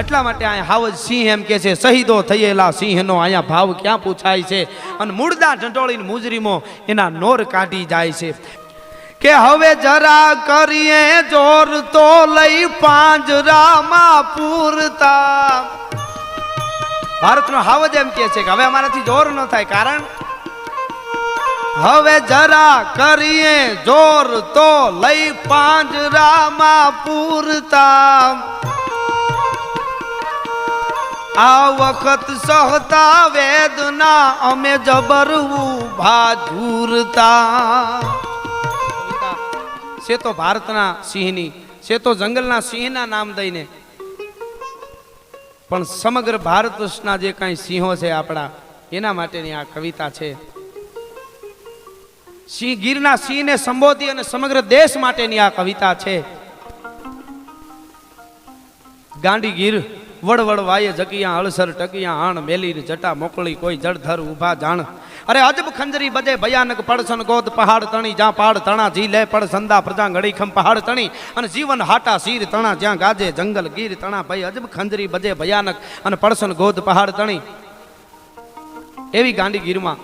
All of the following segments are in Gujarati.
એટલા માટે અહીંયા હાવજ સિંહ એમ કે છે, શહીદો થયેલા સિંહનો અહીંયા ભાવ ક્યાં પૂછાય છે, અને મૂળદા ઢંઢોળીને મુજરીમો એના નોર કાઢી જાય છે કે હવે જરા કરીએ જોર તો લઈ પાંજરામાં પૂરતા. ભારતનો હાવજ એમ કે છે કે હવે અમારાથી જોર ન થાય, કારણ હવે જરા કરીએ જોર તો લઈ પાંજરામાં પૂરતા. આ વખત સહતા વેદના અમે જબરવું ભાજુરતા. છે તો ભારતના સિંહની, છે તો જંગલના સિંહના નામ દઈને, પણ સમગ્ર ભારત વર્ષના જે કાંઈ સિંહો છે આપણા, એના માટેની આ કવિતા છે. સિંહ, ગીરના સિંહને સંબોધી અને સમગ્ર દેશ માટેની આ કવિતા છે. ગાંડી ગીર વડવડ વાયે જકિયા હળસર ટકિયા આણ મેલી જટા મોકળી કોઈ જળધર ઉભા જાણ. અરે અજબ ખંજરી બજે ભયાનક પડસન ગોદ પહાડ તણી જ્યાં પાડ તણા જી લે પડ સંદા પ્રજા ગળીખમ પહાડ તણી અને જીવન હાટા શીર તણા જ્યાં ગાજે જંગલ ગીર તણા. ભાઈ અજબ ખંજરી બજે ભયાનક અને પડસન ગોદ પહાડ તણી. એવી ગાંડી ગીરમાં,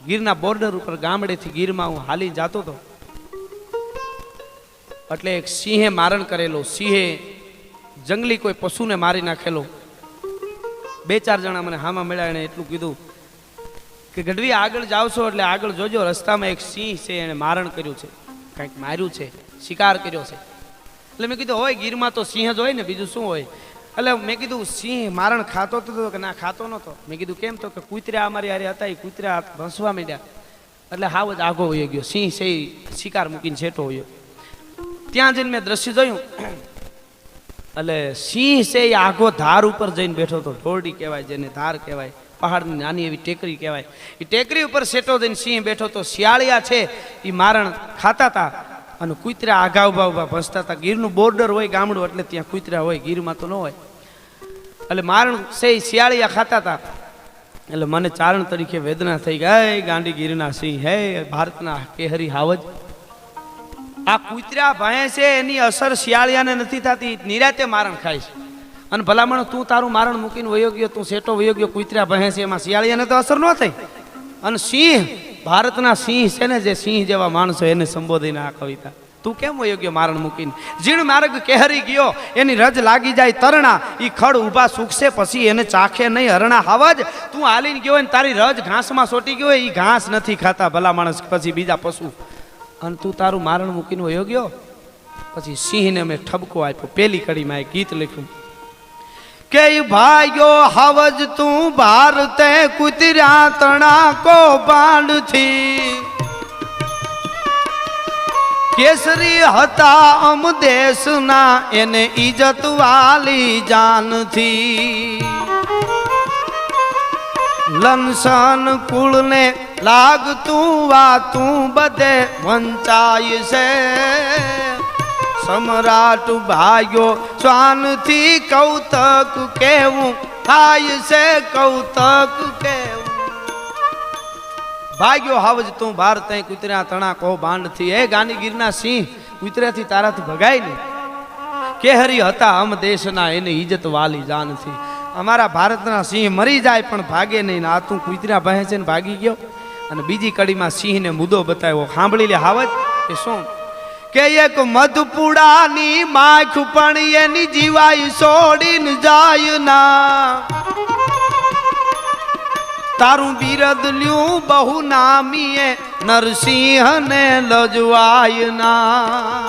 ગીરના બોર્ડર ઉપર ગામડેથી ગીરમાં હું હાલી જાતો હતો, એટલે એક સિંહે મારણ કરેલો, સિંહે જંગલી કોઈ પશુને મારી નાખેલો. બે ચાર જણા મને હામાં મળ્યા, એને એટલું કીધું કે ગઢવી આગળ જાવશો એટલે આગળ જોજો, રસ્તામાં એક સિંહ છે, એને મારણ કર્યું છે, કંઈક માર્યું છે, શિકાર કર્યો છે. એટલે મેં કીધું હોય ગીરમાં તો સિંહ જ હોય ને, બીજું શું હોય. એટલે મેં કીધું સિંહ મારણ ખાતો હતો કે ના ખાતો નહોતો. મેં કીધું કેમ, તો કે કૂતરા અમારી હારે હતા, એ કૂતરા ભસવા માંડ્યા એટલે હાવ જ આગો વયો ગયો. સિંહ છે શિકાર મૂકીને છેટો વયો. ત્યાં જઈને મેં દ્રશ્ય જોયું, એટલે સિંહ છે એ આઘો ધાર ઉપર જઈને બેઠો હતો. ઢોરડી કહેવાય જેને, ધાર કહેવાય, પહાડની નાની એવી ટેકરી કહેવાય. એ ટેકરી ઉપર સેટો જઈને સિંહ બેઠો હતો. શિયાળિયા છે એ મારણ ખાતા હતા અને કૂતરા આઘા ઉભા ઉભા ભસતા હતા. ગીરનું બોર્ડર હોય ગામડું, એટલે ત્યાં કૂતરા હોય, ગીરમાં તો ન હોય. એટલે મારણ છે શિયાળિયા ખાતા હતા. એટલે મને ચારણ તરીકે વેદના થઈ ગઈ. ગાંડી ગીરના સિંહ, હે ભારતના કેહરી હાવજ, આ કૂતરા ભાએ છે એની અસર શિયાળિયાને નથી થતી, નિરાતે મારણ ખાય છે. અને ભલામણ તું તારું મારણ મૂકીને વયો ગયો, તું સેટો વયો ગયો, કૂતરા ભાએ છે એમાં શિયાળિયાને તો અસર ન થઈ. અને સિંહ, ભારતના સિંહ છે ને, જે સિંહ જેવા માણસો, એને સંબોધીને આ કવિતા. તું કેમ વયો ગયો મારણ મૂકીને? જીણ માર્ગ કેહરી ગયો, એની રજ લાગી જાય તરણા, ઈ ખડ ઊભા સુખશે પછી એને ચાખે નહીં હરણા. હાવજ, તું હાલીને ગયો ને તારી રજ ઘાસમાં સોટી ગયો, એ ઘાસ નથી ખાતા ભલા માણસ, પછી બીજા પશુ, અને તું તારું મારણ મૂકીને વયો ગયો. પછી સિંહને મેં ઠપકો આપ્યો. પેલી કડીમાં એક ગીત લખ્યું કે ભાઈઓ હાવજ તું ભારતે કૂતર્યા તણા કો બાંડથી, કેસરી હતા અમ દેશના એને ઇજ્જત વાલી જાનથી. લનસન કુળને લાગતું વાતું બધે વંચાય છે. સમ્રાટ ભાઈઓ શ્વાનથી કૌતક કેવું થાય છે, કૌતક કેવું. ભાગ્યો હાવજ તું ભારત કૂતરા તણા કહો બાંડથી. એ ગાંડી ગીરના સિંહ, કૂતરાથી તારાથી ભગાય નહીં. કેહરી હતા અમ દેશના એને ઇજ્જત વાલી જાનથી. અમારા ભારતના સિંહ મરી જાય પણ ભાગે નહીં. આ તું કૂતરા ભહે છે ને ભાગી ગયો. અને બીજી કડીમાં સિંહને મુદ્દો બતાવ્યો. સાંભળી લે હાવજ કે શું, કે એક મધપુડાની માખ પણ એની જીવાય છોડીને જાય ના. તારું બિરદ લ્યું બહુ નામીએ નરસિંહને લજવાય ના.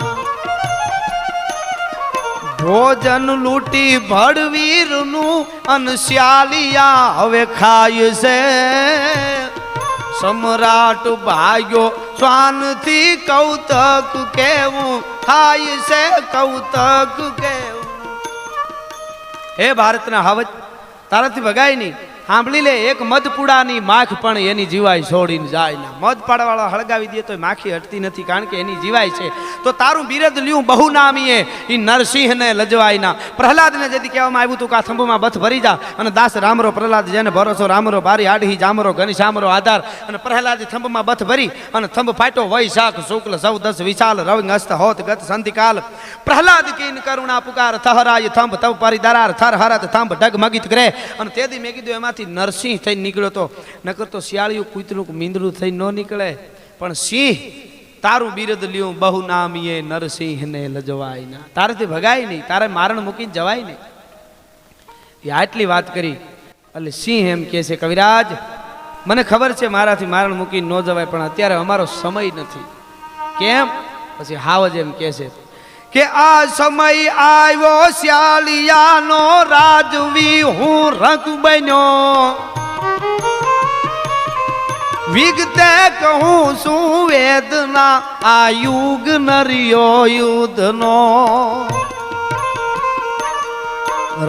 ભોજન લૂટી ભડવીરનું અનશ્યાલિયા હવે ખાય છે. સમ્રાટ ભાગ્યો શ્વાનથી કૌતક કેવું થાય છે, કૌતક કેવું. હે ભારતના હાવજ, તારાથી ભગાય નહીં. સાંભળી લે, એક મધપુડાની માખ પણ એની જીવાય છોડીને જાય ના. મધ પાડવાળો હળગાવી દે તો માખી હટતી નથી, કારણ કે એની જીવાય છે. તો તારું બિરદ લ્યું બહુ નામીએ ઈ નરસિંહને લજવાય ના. પ્રહલાદને જેથી કહેવામાં આવ્યું હતું કે આ થંભમાં બથ ભરી જા, અને દાસ રામરો પ્રહલાદ જેને ભરોસો રામરો બારી આડહી જામરો ઘનશ્યામરો આધાર. અને પ્રહલાદ થંભમાં બથ ભરી અને થંભ ફાટ્યો વૈશાખ શુક્લ 14 વિશાલ રવિ અસ્ત હોત ગત સંધિકાલ. પ્રહલાદ કીન કરુણા પુકાર થહરાય થંભ તવ પરી દરાર થર હરત થંભ ડગ મગિત કરે. અને તેથી મેં કીધું એમાંથી નરસિંહ થઈને નીકળ્યો તો, નકર તો શિયાળિયું કૂતરું મીંદડું થઈ ન નીકળે. પણ સિંહ તારું બિરદ લ્યું બહુ નામીએ નરસિંહને લજવાય ના. તારેથી ભગાય નહીં, તારે મારણ મૂકીને જવાય નહીં. એ આટલી વાત કરી એટલે સિંહ એમ કહે છે, કવિરાજ મને ખબર છે મારાથી મારણ મૂકીને ન જવાય, પણ અત્યારે અમારો સમય નથી. કેમ? પછી હાવજ એમ કહે છે કે આ સમય આવ્યો શિયાળિયાનો રાજવી હું રંગ બન્યો. વિગતે કહું શું વેદના આ યુગ નરિયો યુદ્ધનો.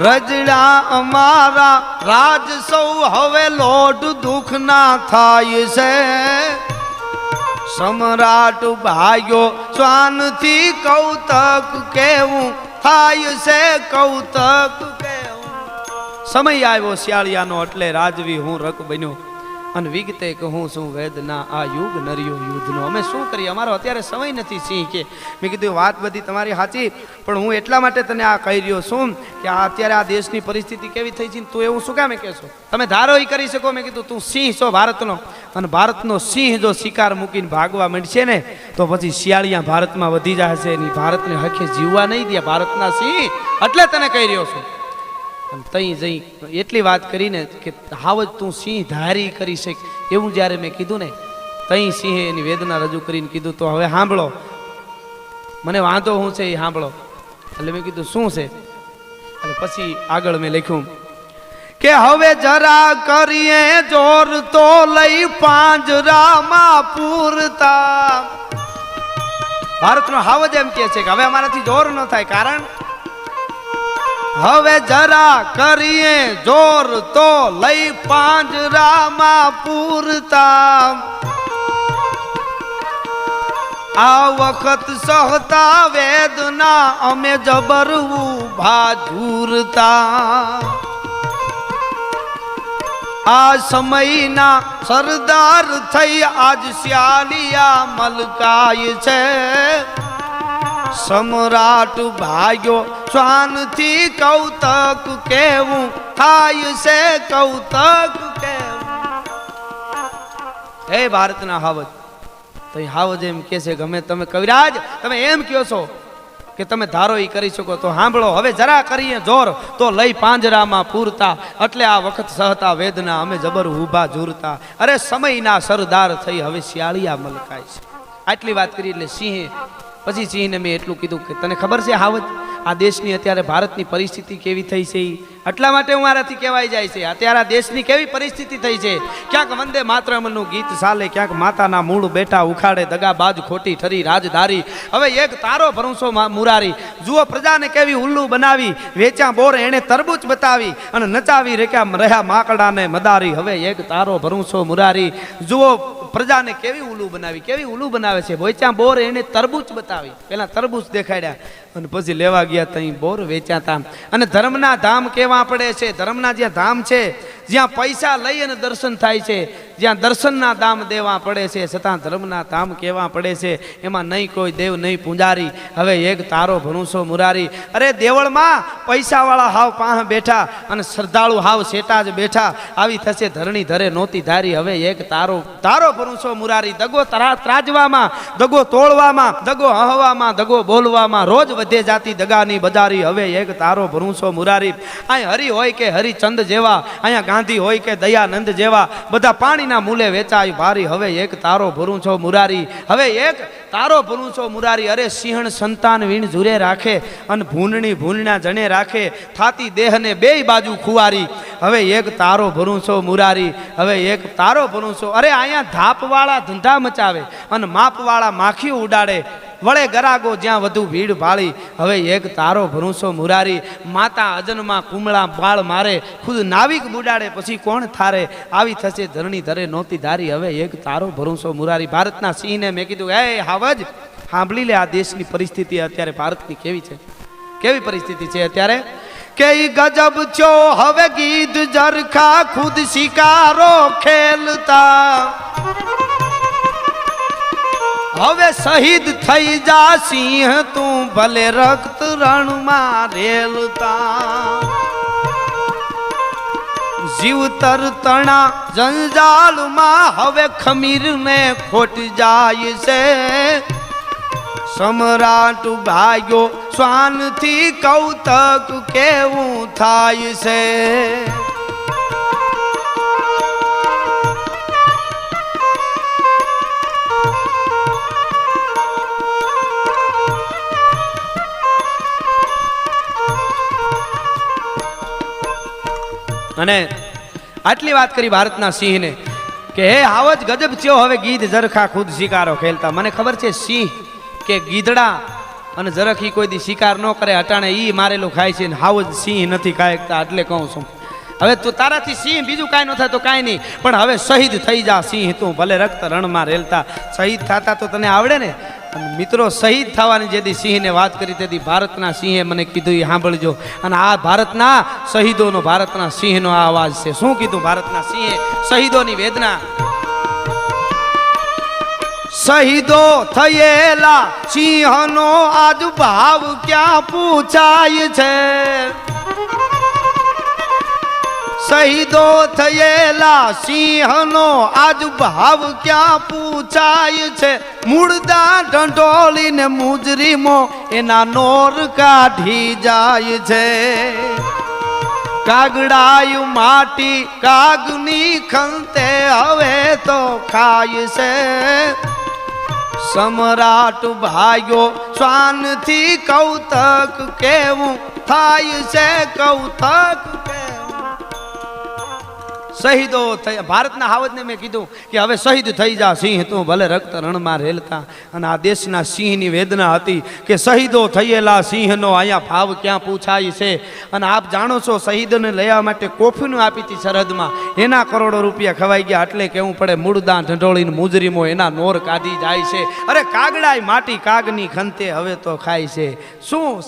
રજડા અમારા રાજ સૌ હવે લોટ દુઃખ ના થાય છે. સમ્રાટ ભાગ્યો શ્વાનથી કૌતક કેવું થાય છે, કૌતક કેવું. સમય આવ્યો શિયાળિયાનો એટલે રાજવી હું રક બન્યો. અને વિગતે કહું શું વેદના આ યુગ નરિયો યુદ્ધનો. અમે શું કરીએ, અમારો અત્યારે સમય નથી. સિંહ કે મેં કીધું વાત બધી તમારી સાચી, પણ હું એટલા માટે તને આ કહી રહ્યો છું કે આ અત્યારે આ દેશની પરિસ્થિતિ કેવી થઈ છે, તું એવું શું કામે કહેશો? તમે ધારો એ કરી શકો. મેં કીધું તું સિંહ છો ભારતનો, અને ભારતનો સિંહ જો શિકાર મૂકીને ભાગવા માંડશે ને તો પછી શિયાળિયા ભારતમાં વધી જશે. એની ભારતને હખે જીવવા નહીં દે ભારતના સિંહ. એટલે તને કહી રહ્યો છું. તઈ જઈ એટલી વાત કરીને કે હાવજ તું સિંહ ધારી કરી શક એવું જ્યારે મેં કીધું ને, તઈ સિંહે એની વેદના રજૂ કરીને કીધું તો હવે સાંભળો, મને વાંધો શું છે એ સાંભળો. એટલે મેં કીધું શું છે? અને પછી આગળ મેં લખ્યું કે હવે જરા કરીએ જોર તો લઈ પાંજરામાં પૂરતા. ભારતનો હાવજ એમ કહે છે કે હવે અમારાથી જોર ન થાય, કારણ હવે જરા કરીએ જોર તો લઈ પાંજરામાં પૂરતા. આ વખત સહતા વેદના અમે જબરવું ભાજુરતા. આ સમયના સરદાર થઈ આજ શિયાળિયા મલકાય છે. સમ્રાટ ભાગ્યો શ્વાનથી કૌતક કેવું થાય છે, કૌતક કેવું. હે ભારતના હાવજ, તો હાવજ એમ કે છે કે અમે તમે કવિરાજ તમે એમ કહો છો કે તમે ધારો ઈ કરી શકો તો સાંભળો. હવે જરા કરીએ જોર તો લઈ પાંજરામાં પૂરતા. એટલે આ વખત સહતા વેદના અમે જબર ઊભા ઝૂરતા. અરે સમયના સરદાર થઈ હવે શિયાળિયા મલકાય છે. આટલી વાત કરી એટલે સિંહે પછી સિંહને મેં એટલું કીધું કે તને ખબર છે હાવજ આ દેશની અત્યારે ભારતની પરિસ્થિતિ કેવી થઈ છે? એટલા માટે હું મારાથી કહેવાય જાય છે અત્યારે આ દેશની કેવી પરિસ્થિતિ થઈ છે. ક્યાંક વંદે માતરમનું ગીત ચાલે, ક્યાંક માતાના મૂળ બેઠા ઉખાડે દગાબાજ ખોટી ઠરી રાજધારી. હવે એક તારો ભરોસો મુરારી. જુઓ પ્રજાને કેવી ઉલ્લુ બનાવી, વેચા બોર એણે તરબૂચ બતાવી, અને નચાવી રહ્યા માકડાને મદારી. હવે એક તારો ભરોસો મુરારી. જુઓ પ્રજાને કેવી ઉલ્લુ બનાવી, કેવી ઉલ્લુ બનાવે છે. વેચા બોર એને તરબૂચ બતાવી, પેલા તરબૂચ દેખાડ્યા અને પછી લેવા ગયા તઈ બોર વેચાતા. અને ધર્મના ધામ કેવા પડે છે. ધર્મના જ્યાં ધામ છે, જ્યાં પૈસા લઈ અને દર્શન થાય છે, જ્યાં દર્શનના દામ દેવા પડે છે, છતાં ધર્મના ધામ કેવા પડે છે. એમાં નહીં કોઈ દેવ નહીં પૂંજારી. હવે એક તારો ભરોસો મુરારી. અરે દેવળમાં પૈસાવાળા હાવ પાહ બેઠા અને શ્રદ્ધાળુ હાવ શેટા જ બેઠા. આવી થશે ધરણી ધરે નોતી ધારી. હવે એક તારો ભરોસો મુરારી. દગો ત્રાજવામાં, દગો તોડવામાં, દગો હવામાં, દગો બોલવામાં, રોજ વધે જાતી દગાની બજારી. હવે એક તારો ભરોસો મુરારી. અહીંયા હરિ હોય કે હરિચંદ જેવા, અહીંયા ગાંધી હોય કે દયાનંદ જેવા, બધા પાણીના મૂલે વેચાય ભારી. હવે એક તારો ભરોસો મુરારી. હવે એક તારો ભરોસો મુરારી. અરે સિંહણ સંતાન વીણ ઝૂરે રાખે અને ભૂનણી ભૂનના જણે રાખે, થાતી દેહને બેય બાજુ ખુવારી. હવે એક તારો ભરોસો મુરારી. હવે એક તારો ભરોસો. અરે અહીંયા ધાપવાળા ધંધા મચાવે અને માપવાળા માખીઓ ઉડાડે. વળે ગરાગો જ્યાં વધુ ભીડ ભાળી, હવે એક તારો ભરૂસો મુરારી, માતા અજનમાં કુમળા બાળ મારે, ખુદ નાવિક બુડાડે પછી કોણ થારે, આવી થશે ધરણી ધરે નહોતી ધારી, હવે એક તારો ભરૂસો મુરારી. ભારતના સિંહને મેં કીધું, હે હાવજ સાંભળી લે, આ દેશની પરિસ્થિતિ અત્યારે ભારતની કેવી છે, કેવી પરિસ્થિતિ છે અત્યારે કે ગજબ છો હવે ગીધ જરખા ખુદ શિકારો ખેલતા, હવે શહીદ થઈ જા સિંહ તું ભલે રક્ત રણમાં રેલતા, જીવતર તણા જંજાલમાં હવે ખમીર ને ખોટ જાય છે, સમ્રાટ ભાગ્યો શ્વાનથી કૌતક કેવું થાય છે. અને આટલી વાત કરી ભારતના સિંહને કે હે હાવજ ગજબ થયો હવે ગીધ જરખા ખુદ શિકારો ખેલતા. મને ખબર છે સિંહ કે ગીધડા અને જરખ ઈ કોઈ દી શિકાર ન કરે, અટાણે ઈ મારેલું ખાય છે, હાવજ સિંહ નથી ખાય શકતા. એટલે કહું છું હવે તું તારાથી સિંહ બીજું કાંઈ ન થાય તો કાંઈ નહીં, પણ હવે શહીદ થઈ જા સિંહ તું ભલે રક્ત રણમાં રેલતા. શહીદ થતા તો તને આવડે ને. મિત્રો શહીદ થવાની જેથી સિંહને વાત કરી તેથી ભારતના સિંહે મને કીધું એ સાંભળજો. અને આ ભારતના શહીદોનો ભારતના સિંહનો આ અવાજ છે. શું કીધું ભારતના સિંહે? શહીદોની વેદના. શહીદો થયેલા સિંહનો આજ ભાવ ક્યાં પૂછાય છે, શહીદો થયેલા સિંહનો આજ ભાવ ક્યાં પૂછાય છે, મૂળદા ઢંઢોળીને મુજરીમો એના નોર કાઢી જાય છે, કાગડાયું માટી કાગની ખંતે હવે તો ખાય છે, સમ્રાટ ભાગ્યો શ્વાનથી કૌતક કેવું થાય છે, કૌતક શહીદો ભારતના હાવજને મેં કીધું કે હવે શહીદ થઈ જા સિંહ તું ભલે રક્ત રણમાં રેલતા. અને આ દેશના સિંહની વેદના હતી કે શહીદો થયેલા સિંહનો અહીંયા ભાવ ક્યાં પૂછાય છે. અને આપ જાણો છો શહીદોને લેવા માટે કોફીનું આપી હતી સરહદમાં, એના કરોડો રૂપિયા ખવાઈ ગયા. એટલે કેવું પડે મૂળદાન ઢંઢોળીને મુજરીમો એના નોર કાઢી જાય છે. અરે કાગડાય માટી કાગની ખંતે હવે તો ખાય છે. શું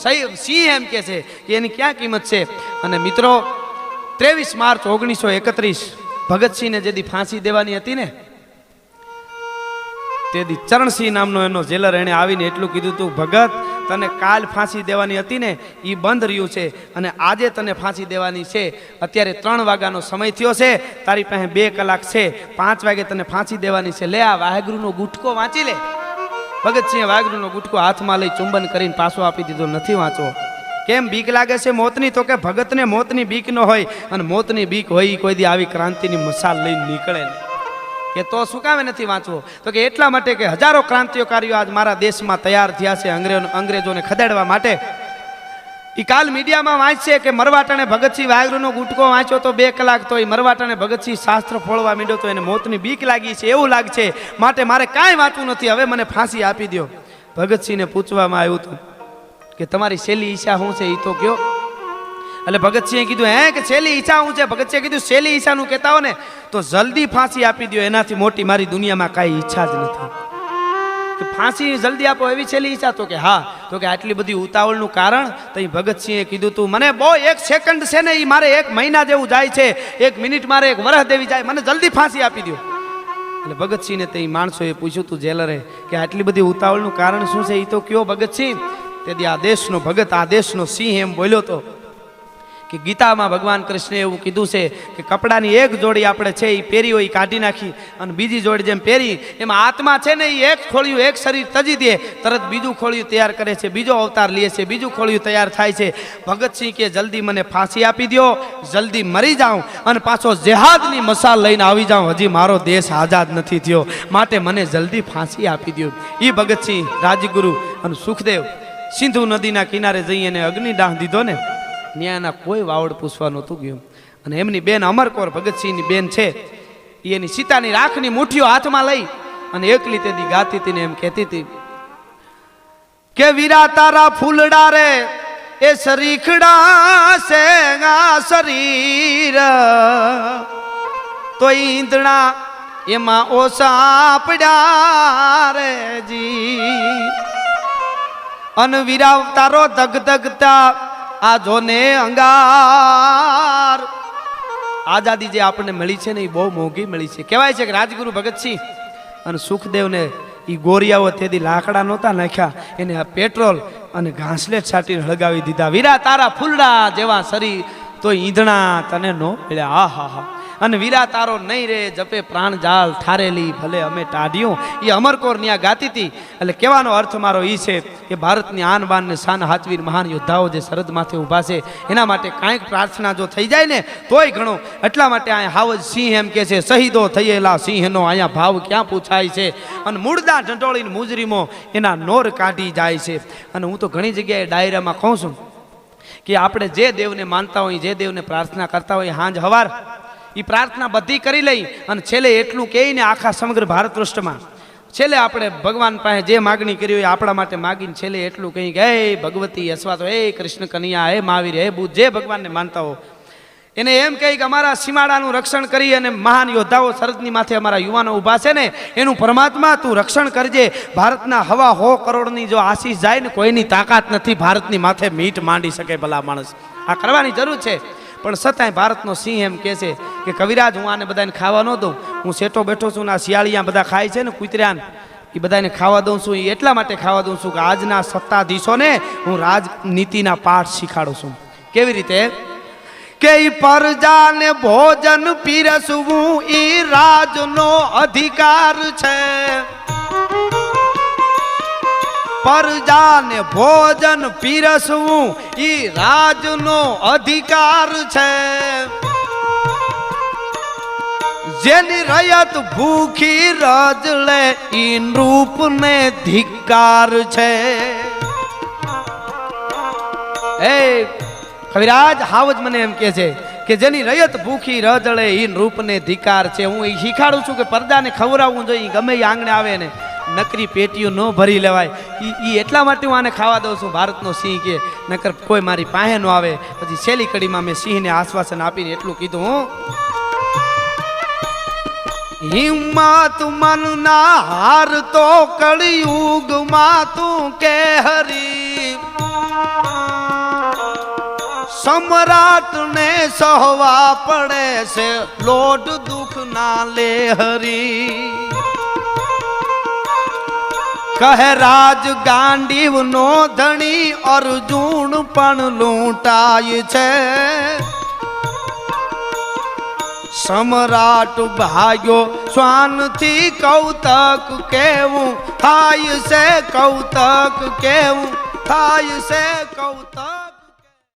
સિંહ એમ કે છે કે એની ક્યાં કિંમત છે? અને મિત્રો 23 માર્ચ 1931 ભગતસિંહને જેથી ફાંસી દેવાની હતી ને, તેથી ચરણસિંહ નામનો એનો જેલર એને આવીને એટલું કીધું તું ભગત તને કાલ ફાંસી દેવાની હતી ને એ બંધ રહ્યું છે, અને આજે તને ફાંસી દેવાની છે. અત્યારે 3 વાગ્યાનો સમય થયો છે, તારી પાસે 2 કલાક છે, 5 વાગે તને ફાંસી દેવાની છે. લે આ વાહેગુરુનો ગુટકો વાંચી લે. ભગતસિંહે વાહેગુરુનો ગુટકો હાથમાં લઈ ચુંબન કરીને પાછો આપી દીધો. નથી વાંચવો. કેમ બીક લાગે છે મોતની? તો કે ભગતને મોતની બીક ન હોય, અને મોતની બીક હોય કોઈ દી આવી ક્રાંતિની મસાલ લઈને નીકળે ને. કે તો શું કામે નથી વાંચવો? તો કે એટલા માટે કે હજારો ક્રાંતિકારીઓ આજ મારા દેશમાં તૈયાર થયા છે અંગ્રેજોને ખદેડવા માટે. એ કાલ મીડિયામાં વાંચશે કે મરવાટાણે ભગતસિંહ વાહેગુરુનો ગુટકો વાંચ્યો તો 2 કલાક, તો એ મરવાટાણે ભગતસિંહ શાસ્ત્ર ફોડવા માંડ્યો તો એને મોતની બીક લાગી છે એવું લાગશે, માટે મારે કાંઈ વાંચવું નથી, હવે મને ફાંસી આપી દો. ભગતસિંહને પૂછવામાં આવ્યું હતું કે તમારી છેલ્લી ઈચ્છા શું છે એ તો કયો. એટલે ભગતસિંહે કીધું હે કે છેલ્લી ઈચ્છા શું છે? ભગતસિંહે કીધું છેલ્લી ઈચ્છાનું કહેતા હો ને તો જલ્દી ફાંસી આપી દો, એનાથી મોટી મારી દુનિયામાં કાંઈ ઈચ્છા જ નથી. કે ફાંસી જલ્દી આપો એવી છેલ્લી ઈચ્છા? તો કે હા. તો કે આટલી બધી ઉતાવળનું કારણ? તો ભગતસિંહે કીધું તું મને બહુ 1 સેકન્ડ છે ને એ મારે 1 મહિના જેવું જાય છે, 1 મિનિટ મારે 1 વર્ષ જેવી જાય, મને જલ્દી ફાંસી આપી દો. એટલે ભગતસિંહને તે માણસોએ પૂછ્યું તું જેલરે કે આટલી બધી ઉતાવળનું કારણ શું છે એ તો કયો ભગતસિંહ. તેથી આ દેશનો ભગત, આ દેશનો સિંહ એમ બોલ્યો તો કે ગીતામાં ભગવાન કૃષ્ણે એવું કીધું છે કે કપડાની એક જોડી આપણે છે એ પહેરી હોય કાઢી નાખી, અને બીજી જોડી જેમ પહેરી એમાં આત્મા છે ને એ એક ખોળિયું એક શરીર તજી દે, તરત બીજું ખોળિયું તૈયાર કરે છે, બીજો અવતાર લે છે, બીજું ખોળિયું તૈયાર થાય છે. ભગતસિંહ કે જલ્દી મને ફાંસી આપી દો, જલ્દી મરી જાઉં અને પાછો જેહાદની મસાલ લઈને આવી જાઉં, હજી મારો દેશ આઝાદ નથી થયો, માટે મને જલ્દી ફાંસી આપી દો. એ ભગતસિંહ, રાજગુરુ અને સુખદેવ સિંધુ નદીના કિનારે જઈ અને અગ્નિદાહ દીધો ને, ન્યાયના કોઈ વાવડ પૂછવા નહોતું ગયું. અને એમની બેન અમરકોર ભગતસિંહની બેન છે, એની સીતાની રાખની મુઠ્ઠીઓ હાથમાં લઈ અને એકલી તેથી ગાતી હતી ને એમ કહેતી હતી કે વીરા તારા ફૂલડા રે એ શરીખડા છે શરીર તો ઈંધણા એમાં ઓછા પડ્યા રે જી અન વીરા તારો ધગધગતા આ જોને અંગાર આઝાદી જે આપણને મળી છે ને એ બહુ મોંઘી મળી છે. કહેવાય છે કે રાજગુરુ ભગતસિંહ અને સુખદેવને એ ગોરિયાઓ તેથી લાકડા નહોતા નાખ્યા, એને આ પેટ્રોલ અને ઘાસલેટ છાંટીને હળગાવી દીધા. વીરા તારા ફૂલડા જેવા શરીર તો ઈંધણા તને નો મળ્યા. આ હા હા. અને વીરા તારો નહીં રે જપે પ્રાણ જાળ ઠારેલી ભલે અમે ટાઢ્યું. એ અમરકોર ન્યા ગાતી હતી. એટલે કહેવાનો અર્થ મારો એ છે કે ભારતની આન બાન ને શાન હાથવીર મહાન યોદ્ધાઓ જે સરહદ માથે ઊભા છે એના માટે કાંઈક પ્રાર્થના જો થઈ જાય ને તોય ઘણો. એટલા માટે અહીંયા હાવજ સિંહ એમ કે છે શહીદો થયેલા સિંહનો અહીંયા ભાવ ક્યાં પૂછાય છે. અને મૂળદા ઢંઢોળીને મુજરીમો એના નોર કાઢી જાય છે. અને હું તો ઘણી જગ્યાએ ડાયરામાં કહું છું કે આપણે જે દેવને માનતા હોય જે દેવને પ્રાર્થના કરતા હોય હાંજ હવાર એ પ્રાર્થના બધી કરી લઈ અને છેલ્લે એટલું કહીને આખા સમગ્ર ભારત પૃષ્ઠમાં છેલ્લે આપણે ભગવાન પાસે જે માગણી કરી હોય આપણા માટે માગીને છેલ્લે એટલું કહી કે હે ભગવતી અથવા તો હે કૃષ્ણ કનૈયા હે મહાવીર હે બુદ્ધ જે ભગવાનને માનતા હો એને એમ કહી કે અમારા સીમાડાનું રક્ષણ કરી અને મહાન યોદ્ધાઓ સરહદની માથે અમારા યુવાનો ઊભા છે ને એનું પરમાત્મા તું રક્ષણ કરજે. ભારતના 1.25 કરોડની જો આશીષ જાય ને કોઈની તાકાત નથી ભારતની માથે મીટ માંડી શકે ભલા માણસ. આ કરવાની જરૂર છે. પણ છતાંય ભારતનો સિંહ એમ કહે છે કે કવિરાજ હું આને બધાને ખાવા ન દઉં. હું સેટો બેઠો છું ને આ શિયાળિયા બધા ખાય છે ને કૂતર્યાન એ બધાને ખાવા દઉં છું. એ એટલા માટે ખાવા દઉં છું કે આજના સત્તાધીશોને હું રાજનીતિના પાઠ શીખાડું છું. કેવી રીતે કે પ્રજાને ભોજન પીરસવું ઈ રાજનો અધિકાર છે. પ્રજાને ભોજન પીરસવું ઈ રાજનો અધિકાર છે. જેની રયત ભૂખી રજળે ઈ નૃપને ધિક્કાર છે. એ કવિરાજ હાવજ મને એમ કહે છે કે જેની રયત ભૂખી રજળે ઈ નૃપને ધિક્કાર છે. હું એ શીખાડું છું કે પ્રજાને ખવડાવવું જોઈએ ગમે એ આંગણે આવે ને નકરી પેટીઓ ન ભરી લેવાય. ઈ એટલા માટે હું આને ખાવા દઉં છું ભારતનો સિંહ કે નકર કોઈ મારી પાસે ન આવે. પછી છેલ્લી કડીમાં મેં સિંહને આશ્વાસન આપીને એટલું કીધું હું હિંમત મનના હાર તો કળિયુગમાં તું કે હરી સમ્રાટને સહવા પડે છે લોટ દુઃખ ના લે હરી. કહે રાજ ગાંડીવ નો ધણી અર્જુન પણ લૂંટાય છે. સમ્રાટ ભાગ્યો શ્વાનથી કૌતક કેવું થાય છે. કૌતક કેવું થાય છે. કૌતક